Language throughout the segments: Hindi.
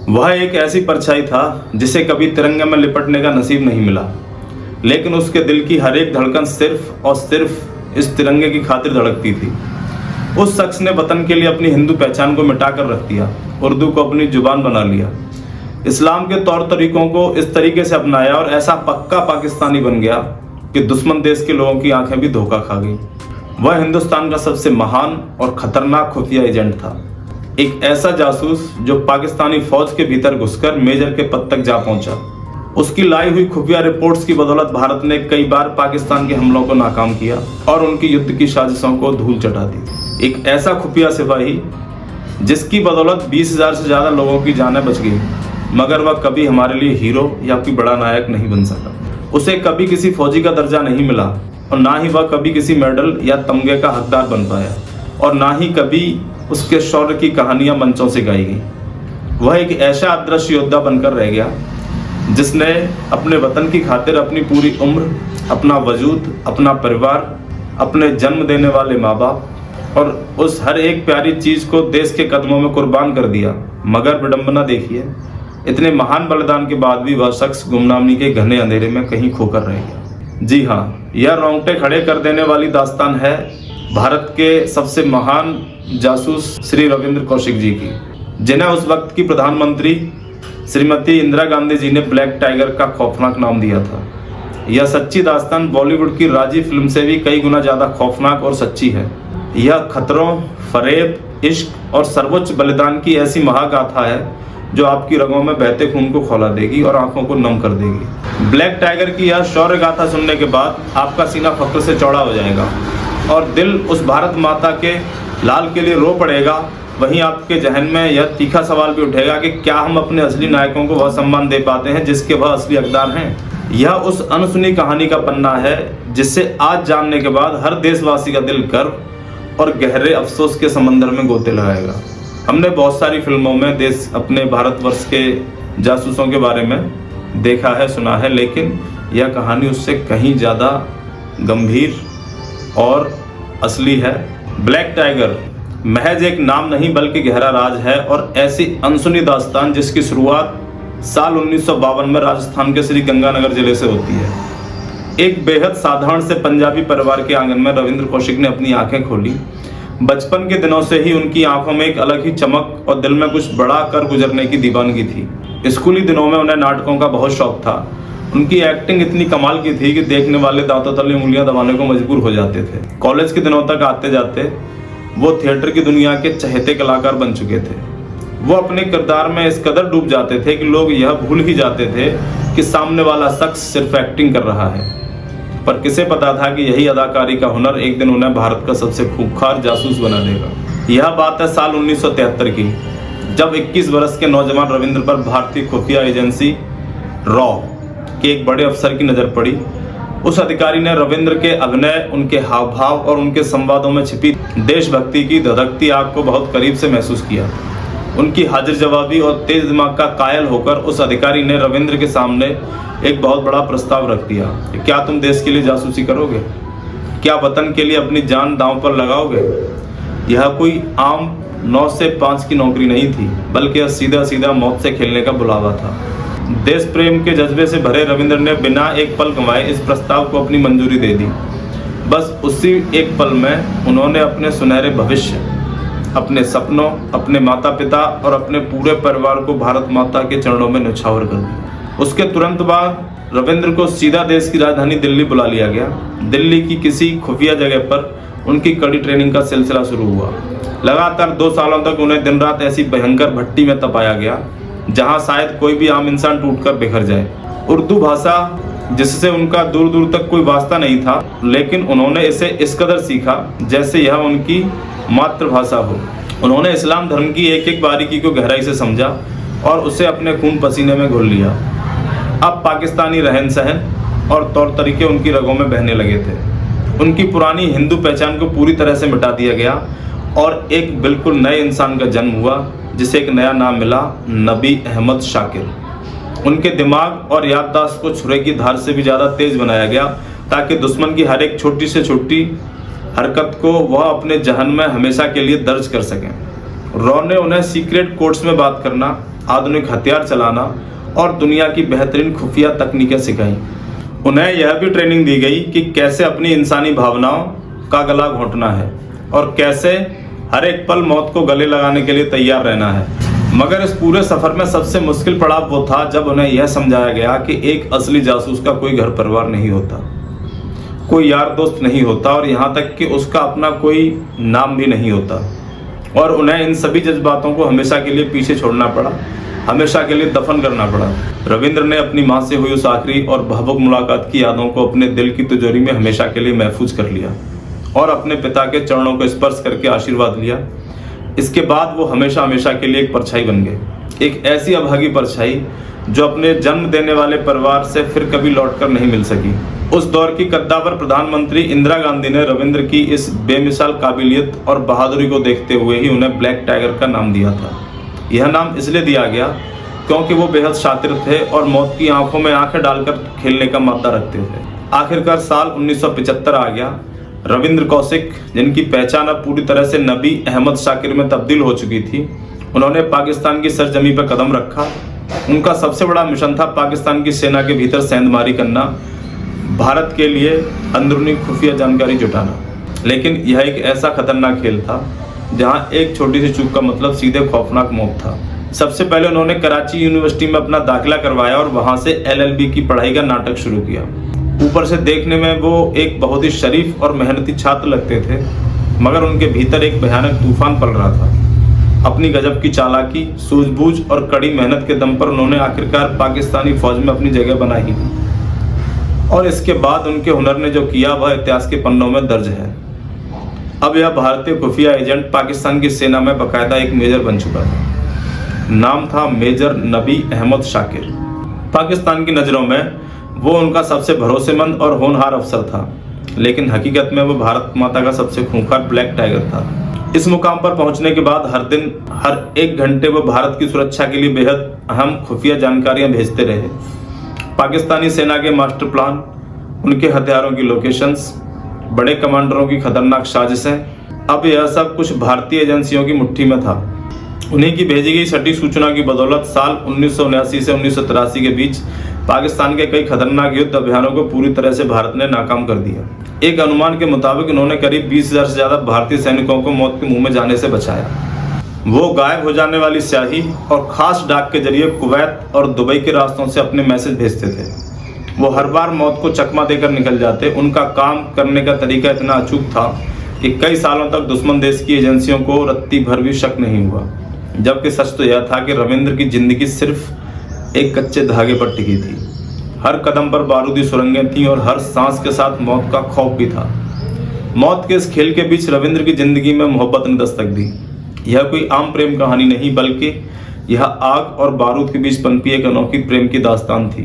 वह एक ऐसी परछाई था जिसे कभी तिरंगे में लिपटने का नसीब नहीं मिला, लेकिन उसके दिल की हर एक धड़कन सिर्फ और सिर्फ इस तिरंगे की खातिर धड़कती थी। उस शख्स ने वतन के लिए अपनी हिंदू पहचान को मिटाकर रख दिया, उर्दू को अपनी जुबान बना लिया, इस्लाम के तौर तरीकों को इस तरीके से अपनाया और ऐसा पक्का पाकिस्तानी बन गया कि दुश्मन देश के लोगों की आंखें भी धोखा खा गई। वह हिंदुस्तान का सबसे महान और खतरनाक खुफिया एजेंट था, एक ऐसा जासूस जो पाकिस्तानी फौज के भीतर घुसकर मेजर के पद तक जा पहुंचा। उसकी लाई हुई खुफिया रिपोर्ट्स की बदौलत भारत ने कई बार पाकिस्तान के हमलों को नाकाम किया और उनकी युद्ध की साजिशों को धूल चटा दी। एक ऐसा खुफिया सिपाही जिसकी बदौलत 20,000 से ज्यादा लोगों की जानें बच गई, मगर वह कभी हमारे लिए हीरो या कोई बड़ा नायक नहीं बन सका। उसे कभी किसी फौजी का दर्जा नहीं मिला और ना ही वह कभी किसी मेडल या तमगे का हकदार बन पाया और ना ही कभी उसके शौर्य की कहानियां मंचों से गाई गई। वह एक ऐसा अदृश्य योद्धा बनकर रह गया जिसने अपने वतन की खातिर अपनी पूरी उम्र, अपना वजूद, अपना परिवार, अपने जन्म देने वाले माँ बाप और उस हर एक प्यारी चीज को देश के कदमों में कुर्बान कर दिया। मगर विडंबना देखिए, इतने महान बलिदान के बाद भी वह शख्स गुमनामी के घने अंधेरे में कहीं खोकर रह गया। जी हाँ, यह रोंगटे खड़े कर देने वाली दास्तान है भारत के सबसे महान जासूस श्री रविंद्र कौशिक जी की, जिन्हें उस वक्त की प्रधानमंत्री श्रीमती इंदिरा गांधी जी ने ब्लैक टाइगर का खौफनाक नाम दिया था। यह सच्ची दास्तान बॉलीवुड की राजी फिल्म से भी कई गुना ज्यादा खौफनाक और सच्ची है। यह खतरों, फरेब, इश्क और सर्वोच्च बलिदान की ऐसी महागाथा है जो आपकी रगों में बहते खून को खौला देगी और आंखों को नम कर देगी। ब्लैक टाइगर की यह शौर्य गाथा सुनने के बाद आपका सीना फख्र से चौड़ा हो जाएगा और दिल उस भारत माता के लाल के लिए रो पड़ेगा। वहीं आपके जहन में यह तीखा सवाल भी उठेगा कि क्या हम अपने असली नायकों को वह सम्मान दे पाते हैं जिसके वह असली हकदार हैं। यह उस अनसुनी कहानी का पन्ना है जिससे आज जानने के बाद हर देशवासी का दिल गर्व और गहरे अफसोस के समंदर में गोते लगाएगा। हमने बहुत सारी फिल्मों में देश अपने भारतवर्ष के जासूसों के बारे में देखा है, सुना है, लेकिन यह कहानी उससे कहीं ज़्यादा गंभीर और असली है। ब्लैक टाइगर महज एक नाम नहीं बल्कि गहरा राज है और ऐसी अनसुनी दास्तान जिसकी शुरुआत साल 1952 में राजस्थान के श्री गंगानगर जिले से होती है। एक बेहद साधारण से पंजाबी परिवार के आंगन में रविंद्र कौशिक ने अपनी आंखें खोली। बचपन के दिनों से ही उनकी आंखों में एक अलग ही चमक और दिल में कुछ बड़ा कर गुजरने की दीवानगी थी। स्कूली दिनों में उन्हें नाटकों का बहुत शौक था। उनकी एक्टिंग इतनी कमाल की थी कि देखने वाले दांतों तले उंगलियां दबाने को मजबूर हो जाते थे। कॉलेज के दिनों तक आते जाते वो थिएटर की दुनिया के चहेते कलाकार बन चुके थे। वो अपने किरदार में इस कदर डूब जाते थे कि लोग यह भूल ही जाते थे कि सामने वाला शख्स सिर्फ एक्टिंग कर रहा है। पर किसे पता था कि यही अदाकारी का हुनर एक दिन उन्हें भारत का सबसे खूंखार जासूस बना देगा। यह बात है साल 1973 की, जब 21 वर्ष के नौजवान रविंद्र पर भारतीय खुफिया एजेंसी रॉ के एक बड़े अफसर की नजर पड़ी। उस अधिकारी ने रविंद्र के अभिनय, उनके हाव भाव और उनके संवादों में छिपी देशभक्ति की धधकती आग को बहुत करीब से महसूस किया। उनकी हाजिर जवाबी और तेज दिमाग का कायल होकर उस अधिकारी ने रविंद्र के सामने एक बहुत बड़ा प्रस्ताव रख दिया कि क्या तुम देश के लिए जासूसी करोगे? क्या वतन के लिए अपनी जान दांव पर लगाओगे? यह कोई आम 9 से 5 की नौकरी नहीं थी, बल्कि यह सीधा सीधा मौत से खेलने का बुलावा था। देश प्रेम के जज्बे से भरे रविंद्र ने बिना एक पल गंवाए इस प्रस्ताव को अपनी मंजूरी दे दी। बस उसी एक पल में उन्होंने अपने सुनहरे भविष्य, अपने सपनों, अपने माता पिता और अपने पूरे परिवार को भारत माता के चरणों में न्यौछावर कर दिया। उसके तुरंत बाद रविंद्र को सीधा देश की राजधानी दिल्ली बुला लिया गया। दिल्ली की किसी खुफिया जगह पर उनकी कड़ी ट्रेनिंग का सिलसिला शुरू हुआ। लगातार 2 सालों तक उन्हें दिन रात ऐसी भयंकर भट्टी में तपाया गया जहां शायद कोई भी आम इंसान टूटकर बिखर जाए। उर्दू भाषा जिससे उनका दूर दूर तक कोई वास्ता नहीं था, लेकिन उन्होंने इसे इस कदर सीखा जैसे यह उनकी मातृभाषा हो। उन्होंने इस्लाम धर्म की एक एक बारीकी को गहराई से समझा और उसे अपने खून पसीने में घोल लिया। अब पाकिस्तानी रहन सहन और तौर तरीके उनकी रगों में बहने लगे थे। उनकी पुरानी हिंदू पहचान को पूरी तरह से मिटा दिया गया और एक बिल्कुल नए इंसान का जन्म हुआ जिसे एक नया नाम मिला, नबी अहमद शाकिर। उनके दिमाग और याददाश्त को छुरे की धार से भी ज़्यादा तेज बनाया गया ताकि दुश्मन की हर एक छोटी से छोटी हरकत को वह अपने जहन में हमेशा के लिए दर्ज कर सकें। रॉ ने उन्हें सीक्रेट कोर्ट्स में बात करना, आधुनिक हथियार चलाना और दुनिया की बेहतरीन खुफिया तकनीकें सिखाई। उन्हें यह भी ट्रेनिंग दी गई कि कैसे अपनी इंसानी भावनाओं का गला घोंटना है और कैसे हर एक पल मौत को गले लगाने के लिए तैयार रहना है। मगर इस पूरे सफर में सबसे मुश्किल पड़ाव वो था जब उन्हें यह समझाया गया कि एक असली जासूस का कोई घर परिवार नहीं होता, कोई यार दोस्त नहीं होता और यहाँ तक कि उसका अपना कोई नाम भी नहीं होता। और उन्हें इन सभी जज्बातों को हमेशा के लिए पीछे छोड़ना पड़ा, हमेशा के लिए दफन करना पड़ा। रविंद्र ने अपनी माँ से हुई उस आखिरी और भावुक मुलाकात की यादों को अपने दिल की तिजोरी में हमेशा के लिए महफूज कर लिया और अपने पिता के चरणों को स्पर्श करके आशीर्वाद लिया। इसके बाद वो हमेशा हमेशा के लिए एक परछाई बन गए, एक ऐसी अभागी परछाई जो अपने जन्म देने वाले परिवार से फिर कभी लौटकर नहीं मिल सकी। उस दौर की कद्दावर प्रधानमंत्री इंदिरा गांधी ने रविंद्र की इस बेमिसाल काबिलियत और बहादुरी को देखते हुए ही उन्हें ब्लैक टाइगर का नाम दिया था। यह नाम इसलिए दिया गया क्योंकि वो बेहद शातिर थे और मौत की आंखों में आंखें डालकर खेलने का मादा रखते थे। आखिरकार साल 1975 आ गया। रविंद्र कौशिक, जिनकी पहचान अब पूरी तरह से नबी अहमद शाकिर में तब्दील हो चुकी थी, उन्होंने पाकिस्तान की सरजमी पर कदम रखा। उनका सबसे बड़ा मिशन था पाकिस्तान की सेना के भीतर सेंधमारी करना, भारत के लिए अंदरूनी खुफिया जानकारी जुटाना। लेकिन यह एक ऐसा खतरनाक खेल था जहां एक छोटी सी चूक का मतलब सीधे खौफनाक मौत था। सबसे पहले उन्होंने कराची यूनिवर्सिटी में अपना दाखिला करवाया और वहां से LLB की पढ़ाई का नाटक शुरू किया। ऊपर से देखने में वो एक बहुत ही शरीफ और मेहनती छात्र लगते थे, मगर उनके भीतर एक भयानक तूफान पल रहा था। अपनी गजब की चालाकी, सूझबूझ और कड़ी मेहनत के दम पर उन्होंने आखिरकार पाकिस्तानी फौज में अपनी जगह बनाई और इसके बाद उनके हुनर ने जो किया वह इतिहास के पन्नों में दर्ज है। अब यह भारतीय खुफिया एजेंट पाकिस्तान की सेना में बाकायदा एक मेजर बन चुका था। नाम था मेजर नबी अहमद शाकिर। पाकिस्तान की नज़रों में वो उनका सबसे भरोसेमंद और होनहार अफसर था, लेकिन हकीकत में वो भारत माता का सबसे खूंखार ब्लैक टाइगर था। इस मुकाम पर पहुंचने के बाद हर दिन हर एक घंटे वो भारत की सुरक्षा के लिए बेहद अहम खुफिया जानकारियां भेजते रहे। पाकिस्तानी सेना के मास्टर प्लान, उनके हथियारों की लोकेशंस, बड़े कमांडरों की खतरनाक साजिशें, अब यह सब कुछ भारतीय एजेंसियों की मुट्ठी में था। उन्हीं की भेजी गई सटीक सूचना की बदौलत साल 1979 से 1983 के बीच पाकिस्तान के कई खतरनाक युद्ध अभियानों को पूरी तरह से भारत ने नाकाम कर दिया। एक अनुमान के मुताबिक उन्होंने करीब 20,000 से ज्यादा भारतीय सैनिकों को मौत के मुंह में जाने से बचाया। वो गायब हो जाने वाली स्याही और खास डाक के जरिए कुवैत और दुबई के रास्तों से अपने मैसेज भेजते थे। वो हर बार मौत को चकमा देकर निकल जाते। उनका काम करने का तरीका इतना अचूक था कि कई सालों तक दुश्मन देश की एजेंसियों को रत्ती भर भी शक नहीं हुआ। जबकि सच तो यह था कि रविंद्र की जिंदगी सिर्फ एक कच्चे धागे पर टिकी थी। हर कदम पर बारूदी सुरंगें थीं और हर सांस के साथ मौत का खौफ भी था। मौत के इस खेल के बीच रविंद्र की जिंदगी में मोहब्बत ने दस्तक दी। यह कोई आम प्रेम कहानी नहीं, बल्कि यह आग और बारूद के बीच पनपी एक अनोखी प्रेम की दास्तान थी,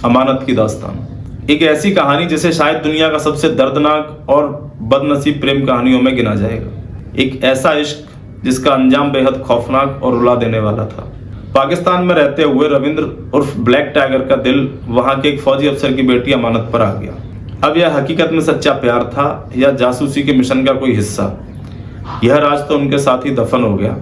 अमानत की दास्तान। एक ऐसी कहानी जिसे शायद दुनिया का सबसे दर्दनाक और बदनसीब प्रेम कहानियों में गिना जाएगा। एक ऐसा इश्क जिसका अंजाम बेहद खौफनाक और रुला देने वाला था। पाकिस्तान में रहते हुए रविंद्र उर्फ ब्लैक टाइगर का दिल वहां के एक फौजी अफसर की बेटी अमानत पर आ गया। अब यह हकीकत में सच्चा प्यार था या जासूसी के मिशन का कोई हिस्सा, यह राज तो उनके साथ ही दफन हो गया।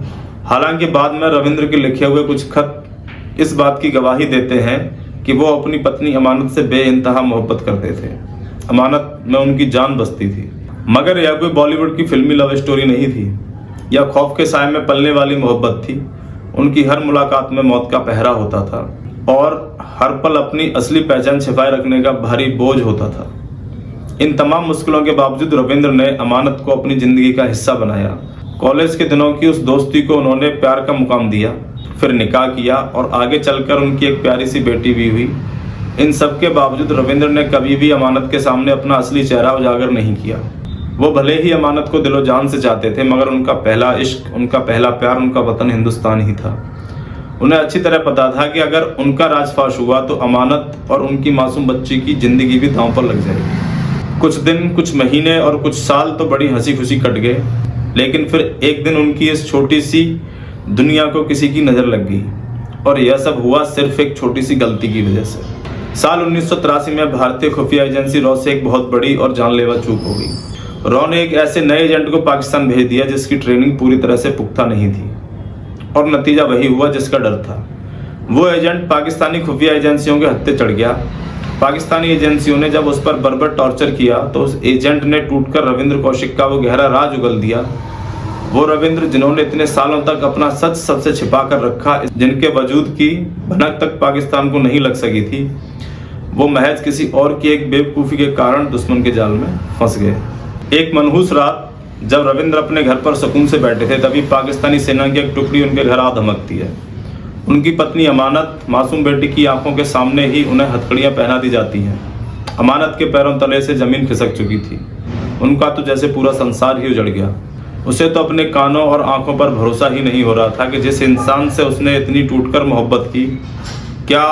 हालांकि बाद में रविंद्र के लिखे हुए कुछ खत इस बात की गवाही देते हैं कि वो अपनी पत्नी अमानत से बेइंतहा मोहब्बत करते थे। अमानत में उनकी जान बसती थी। मगर यह कोई बॉलीवुड की फिल्मी लव स्टोरी नहीं थी। यह खौफ के साए में पलने वाली मोहब्बत थी। उनकी हर मुलाकात में मौत का पहरा होता था और हर पल अपनी असली पहचान छिपाए रखने का भारी बोझ होता था। इन तमाम मुश्किलों के बावजूद रविंद्र ने अमानत को अपनी जिंदगी का हिस्सा बनाया। कॉलेज के दिनों की उस दोस्ती को उन्होंने प्यार का मुकाम दिया, फिर निकाह किया और आगे चलकर उनकी एक प्यारी सी बेटी भी हुई। इन सब के बावजूद रविंद्र ने कभी भी अमानत के सामने अपना असली चेहरा उजागर नहीं किया। वो भले ही अमानत को दिलो जान से चाहते थे, मगर उनका पहला इश्क, उनका पहला प्यार, उनका वतन हिंदुस्तान ही था। उन्हें अच्छी तरह पता था कि अगर उनका राजफाश हुआ तो अमानत और उनकी मासूम बच्ची की जिंदगी भी दांव पर लग जाएगी। कुछ दिन, कुछ महीने और कुछ साल तो बड़ी हंसी खुशी कट गए, लेकिन फिर एक दिन उनकी इस छोटी सी दुनिया को किसी की नज़र लग गई और यह सब हुआ सिर्फ एक छोटी सी गलती की वजह से। साल 1983 में भारतीय खुफिया एजेंसी रॉ से एक बहुत बड़ी और जानलेवा चूक हो गई। रॉ ने एक ऐसे नए एजेंट को पाकिस्तान भेज दिया जिसकी ट्रेनिंग पूरी तरह से पुख्ता नहीं थी और नतीजा वही हुआ जिसका डर था। वो एजेंट पाकिस्तानी खुफिया एजेंसियों के हत्थे चढ़ गया। पाकिस्तानी एजेंसियों ने जब उस पर बर्बर टॉर्चर किया तो उस एजेंट ने टूटकर रविंद्र कौशिक का वो गहरा राज उगल दिया। वो रविंद्र जिन्होंने इतने सालों तक अपना सच सबसे छिपा कर रखा, जिनके वजूद की भनक तक पाकिस्तान को नहीं लग सकी थी, वो महज किसी और की एक बेवकूफ़ी के कारण दुश्मन के जाल में फंस गए। एक मनहूस रात जब रविंद्र अपने घर पर सुकून से बैठे थे, तभी पाकिस्तानी सेना की एक टुकड़ी उनके घर आ धमकती है। उनकी पत्नी अमानत मासूम बेटी की आंखों के सामने ही उन्हें हथकड़ियाँ पहना दी जाती हैं। अमानत के पैरों तले से जमीन खिसक चुकी थी। उनका तो जैसे पूरा संसार ही उजड़ गया। उसे तो अपने कानों और आंखों पर भरोसा ही नहीं हो रहा था कि जिस इंसान से उसने इतनी टूटकर मोहब्बत की, क्या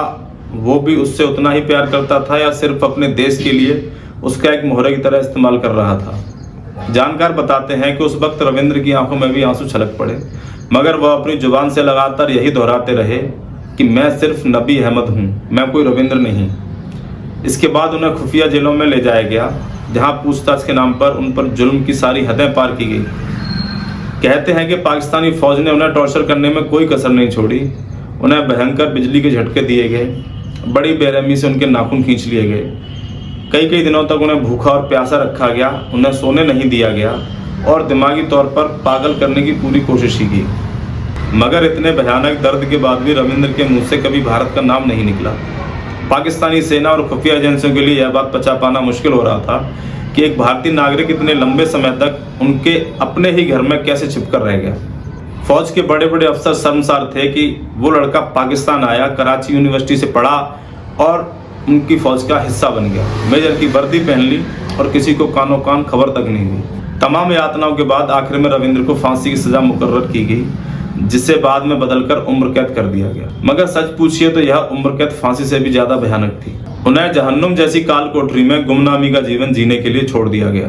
वो भी उससे उतना ही प्यार करता था या सिर्फ अपने देश के लिए उसका एक मोहरे की तरह इस्तेमाल कर रहा था। जानकार बताते हैं कि उस वक्त रविंद्र की आंखों में भी आंसू छलक पड़े, मगर वह अपनी जुबान से लगातार यही दोहराते रहे कि मैं सिर्फ नबी अहमद हूँ, मैं कोई रविंद्र नहीं। इसके बाद उन्हें खुफिया जेलों में ले जाया गया, जहाँ पूछताछ के नाम पर उन पर जुल्म की सारी हदें पार की गई। कहते हैं कि पाकिस्तानी फौज ने उन्हें टॉर्चर करने में कोई कसर नहीं छोड़ी। उन्हें भयंकर बिजली के झटके दिए गए, बड़ी बेरहमी से उनके नाखून खींच लिए गए, कई दिनों तक उन्हें भूखा और प्यासा रखा गया, उन्हें सोने नहीं दिया गया और दिमागी तौर पर पागल करने की पूरी कोशिश की गई। मगर इतने भयानक दर्द के बाद भी रविंद्र के मुंह से कभी भारत का नाम नहीं निकला। पाकिस्तानी सेना और खुफिया एजेंसियों के लिए यह बात पचा पाना मुश्किल हो रहा था कि एक भारतीय नागरिक इतने लंबे समय तक उनके अपने ही घर में कैसे छिपकर रह गया। फौज के बड़े बड़े अफसर शर्मसार थे कि वो लड़का पाकिस्तान आया, कराची यूनिवर्सिटी से पढ़ा और उनकी फौज का हिस्सा बन गया, मेजर की वर्दी पहन ली और किसी को कानों कान खबर तक नहीं हुई। तमाम यातनाओं के बाद आखिर में रविंद्र को फांसी की सजा मुकर्रर की गई, जिसे बाद में बदलकर उम्र कैद कर दिया गया। मगर सच पूछिए तो यह उम्र कैद फांसी से भी ज्यादा भयानक थी। उन्हें जहन्नुम जैसी काल कोठरी में गुमनामी का जीवन जीने के लिए छोड़ दिया गया।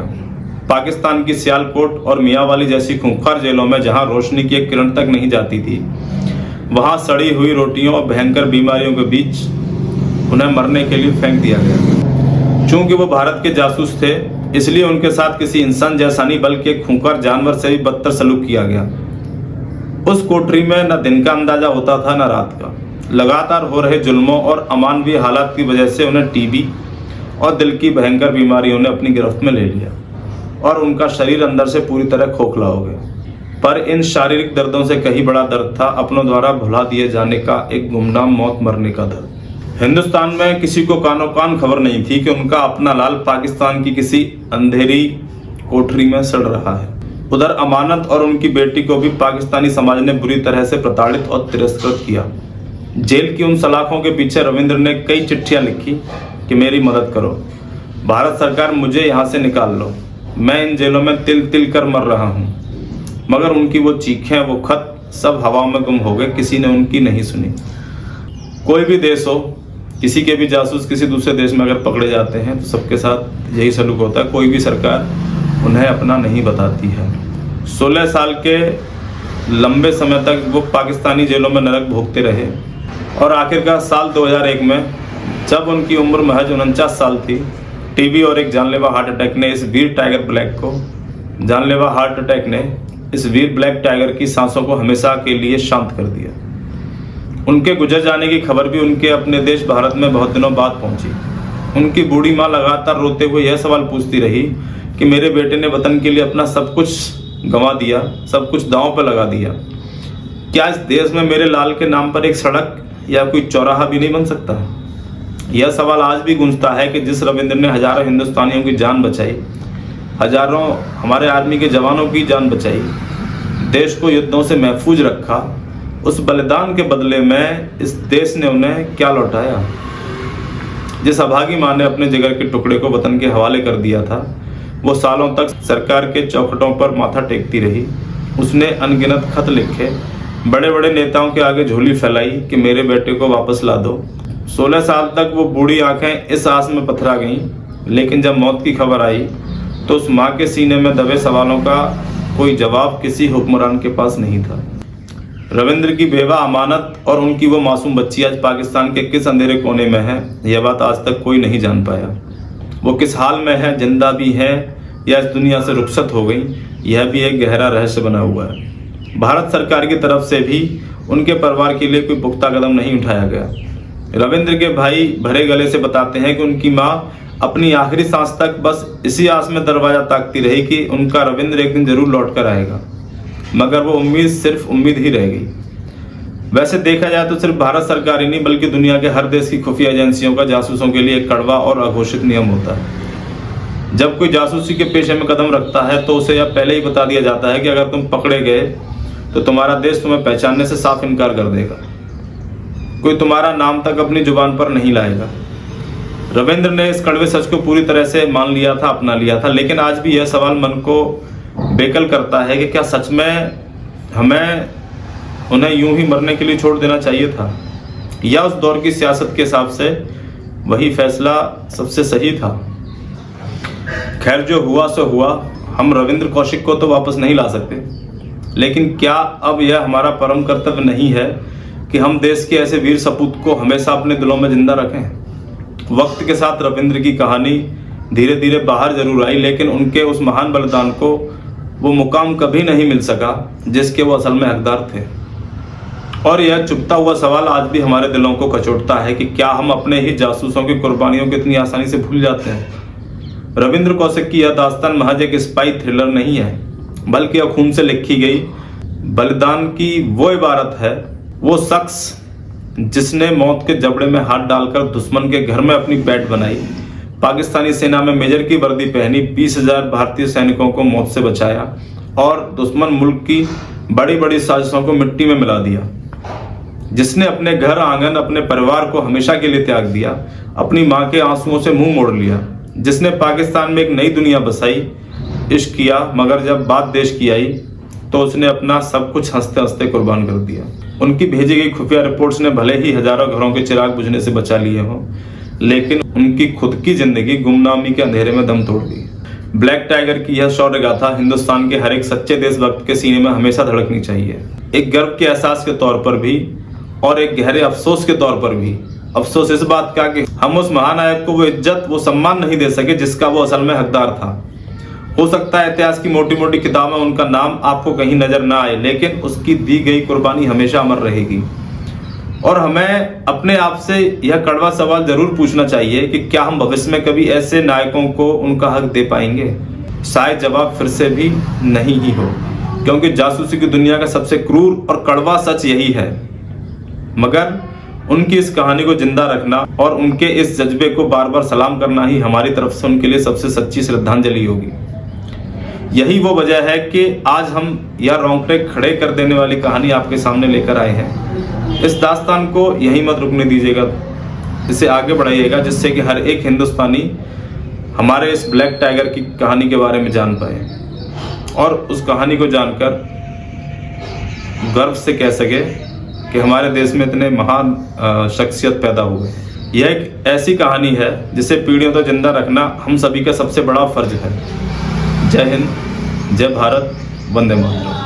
पाकिस्तान की सियालकोट और मियांवाली जैसी खूंखार जेलों में जहां रोशनी की एक किरण तक नहीं जाती थी, वहां सड़ी हुई रोटियों और भयंकर बीमारियों के बीच उन्हें मरने के लिए फेंक दिया गया। चूंकि वो भारत के जासूस थे, इसलिए उनके साथ किसी इंसान जैसा नहीं बल्कि एक खूंखार जानवर से भी बदतर सलूक किया गया। उस कोठरी में न दिन का अंदाजा होता था न रात का। लगातार हो रहे जुल्मों और अमानवीय हालात की वजह से उन्हें टीबी और दिल की भयंकर बीमारियों ने अपनी गिरफ्त में ले लिया और उनका शरीर अंदर से पूरी तरह खोखला हो गया। पर इन शारीरिक दर्दों से कहीं बड़ा दर्द था अपनों द्वारा भुला दिए जाने का एक गुमनाम मौत मरने का दर्द। हिंदुस्तान में किसी को कानों कान खबर नहीं थी कि उनका अपना लाल पाकिस्तान की किसी अंधेरी कोठरी में सड़ रहा है। उधर अमानत और उनकी बेटी को भी पाकिस्तानी समाज ने बुरी तरह से प्रताड़ित और तिरस्कृत किया। जेल की उन सलाखों के पीछे रविंद्र ने कई चिट्ठियां लिखी कि मेरी मदद करो, भारत सरकार मुझे यहाँ से निकाल लो, मैं इन जेलों में तिल तिल कर मर रहा हूँ। मगर उनकी वो चीखें, वो खत सब हवाओं में गुम हो गए, किसी ने उनकी नहीं सुनी। कोई भी देश हो, किसी के भी जासूस किसी दूसरे देश में अगर पकड़े जाते हैं तो सबके साथ यही सलूक होता है, कोई भी सरकार उन्हें अपना नहीं बताती है। 16 साल के लंबे समय तक वो पाकिस्तानी जेलों में नरक भोगते रहे और आखिरकार साल 2001 में जब उनकी उम्र महज 49 साल थी, टीबी और एक जानलेवा हार्ट अटैक ने इस वीर ब्लैक टाइगर की सांसों को हमेशा के लिए शांत कर दिया। उनके गुजर जाने की खबर भी उनके अपने देश भारत में बहुत दिनों बाद पहुंची। उनकी बूढ़ी माँ लगातार रोते हुए यह सवाल पूछती रही कि मेरे बेटे ने वतन के लिए अपना सब कुछ गंवा दिया, सब कुछ दांव पर लगा दिया। क्या इस देश में मेरे लाल के नाम पर एक सड़क या कोई चौराहा भी नहीं बन सकता? यह सवाल आज भी गूंजता है कि जिस रविंद्र ने हजारों हिंदुस्तानियों की जान बचाई, हजारों हमारे आर्मी के जवानों की जान बचाई, देश को युद्धों से महफूज रखा, उस बलिदान के बदले में इस देश ने उन्हें क्या लौटाया? जिस अभागी माँ ने अपने जिगर के टुकड़े को वतन के हवाले कर दिया था, वो सालों तक सरकार के चौखटों पर माथा टेकती रही। उसने अनगिनत खत लिखे, बड़े बड़े नेताओं के आगे झोली फैलाई कि मेरे बेटे को वापस ला दो। 16 साल तक वो बूढ़ी आंखें इस आस में पथरा गईं, लेकिन जब मौत की खबर आई तो उस माँ के सीने में दबे सवालों का कोई जवाब किसी हुक्मरान के पास नहीं था। रविंद्र की बेवा अमानत और उनकी वो मासूम बच्ची आज पाकिस्तान के किस अंधेरे कोने में है, यह बात आज तक कोई नहीं जान पाया। वो किस हाल में है, जिंदा भी है या इस दुनिया से रुखसत हो गई, यह भी एक गहरा रहस्य बना हुआ है। भारत सरकार की तरफ से भी उनके परिवार के लिए कोई पुख्ता कदम नहीं उठाया गया। रविंद्र के भाई भरे गले से बताते हैं कि उनकी माँ अपनी आखिरी सांस तक बस इसी आस में दरवाजा ताकती रही कि उनका रविंद्र एक दिन जरूर लौट कर आएगा, मगर वो उम्मीद सिर्फ उम्मीद ही रह गई। वैसे देखा जाए तो सिर्फ भारत सरकार ही नहीं बल्कि दुनिया के हर देश की खुफिया एजेंसियों का जासूसों के लिए एक कड़वा और अघोषित नियम होता है। जब कोई जासूसी के पेशे में कदम रखता है तो उसे यह पहले ही बता दिया जाता है कि अगर तुम पकड़े गए तो तुम्हारा देश तुम्हें पहचानने से साफ इनकार कर देगा, कोई तुम्हारा नाम तक अपनी जुबान पर नहीं लाएगा। रविंद्र ने इस कड़वे सच को पूरी तरह से मान लिया था, अपना लिया था, लेकिन आज भी यह सवाल मन को बेकल करता है कि क्या सच में हमें उन्हें यूं ही मरने के लिए छोड़ देना चाहिए था, या उस दौर की सियासत के हिसाब से वही फैसला सबसे सही था। खैर, जो हुआ सो हुआ। हम रविंद्र कौशिक को तो वापस नहीं ला सकते, लेकिन क्या अब यह हमारा परम कर्तव्य नहीं है कि हम देश के ऐसे वीर सपूत को हमेशा अपने दिलों में जिंदा रखें। वक्त के साथ रविंद्र की कहानी धीरे धीरे बाहर जरूर आई, लेकिन उनके उस महान बलिदान को वो मुकाम कभी नहीं मिल सका जिसके वो असल में हकदार थे। और यह चुभता हुआ सवाल आज भी हमारे दिलों को कचोटता है कि क्या हम अपने ही जासूसों की कुर्बानियों को इतनी आसानी से भूल जाते हैं। रविंद्र कौशिक की यह दास्तान महज एक स्पाई थ्रिलर नहीं है, बल्कि यह खून से लिखी गई बलिदान की वो इबारत है, वो शख्स जिसने मौत के जबड़े में हाथ डालकर दुश्मन के घर में अपनी बैठ बनाई, पाकिस्तानी सेना में मेजर की वर्दी पहनी, 20,000 भारतीय सैनिकों को मौत से बचाया और दुश्मन मुल्क की बड़ी बड़ी साजिशों को मिट्टी में मिला दिया, जिसने अपने घर आंगन, अपने परिवार को हमेशा के लिए त्याग दिया, अपनी माँ के आंसुओं से मुंह मोड़ लिया, जिसने पाकिस्तान में एक नई दुनिया बसाई, इश्क किया, मगर जब बात देश की आई तो उसने अपना सब कुछ हंसते हंसते कुर्बान कर दिया। उनकी भेजी गई खुफिया रिपोर्ट्स ने भले ही हजारों घरों के चिराग बुझने से बचा लिए हों, लेकिन उनकी खुद की जिंदगी गुमनामी के अंधेरे में दम तोड़ दी। ब्लैक टाइगर की यह शौर्य गाथा हिंदुस्तान के हर एक सच्चे देशभक्त के सीने में हमेशा धड़कनी चाहिए, एक गर्व के एहसास के तौर पर भी और एक गहरे अफसोस के तौर पर भी। अफसोस इस बात का कि हम उस महानायक को वो इज्जत, वो सम्मान नहीं दे सके जिसका वो असल में हकदार था। हो सकता है इतिहास की मोटी मोटी किताबों में उनका नाम आपको कहीं नजर ना आए, लेकिन उसकी दी गई कुर्बानी हमेशा अमर रहेगी। और हमें अपने आप से यह कड़वा सवाल जरूर पूछना चाहिए कि क्या हम भविष्य में कभी ऐसे नायकों को उनका हक दे पाएंगे। शायद जवाब फिर से भी नहीं ही हो, क्योंकि जासूसी की दुनिया का सबसे क्रूर और कड़वा सच यही है। मगर उनकी इस कहानी को जिंदा रखना और उनके इस जज्बे को बार बार सलाम करना ही हमारी तरफ से उनके लिए सबसे सच्ची श्रद्धांजलि होगी। यही वो वजह है कि आज हम यह रोंगटे खड़े कर देने वाली कहानी आपके सामने लेकर आए हैं। इस दास्तान को यहीं मत रुकने दीजिएगा, इसे आगे बढ़ाइएगा, जिससे कि हर एक हिंदुस्तानी हमारे इस ब्लैक टाइगर की कहानी के बारे में जान पाए और उस कहानी को जानकर गर्व से कह सके कि हमारे देश में इतने महान शख्सियत पैदा हुए। यह एक ऐसी कहानी है जिसे पीढ़ियों तक जिंदा रखना हम सभी का सबसे बड़ा फर्ज है। जय हिंद, जय भारत, वंदे मातरम।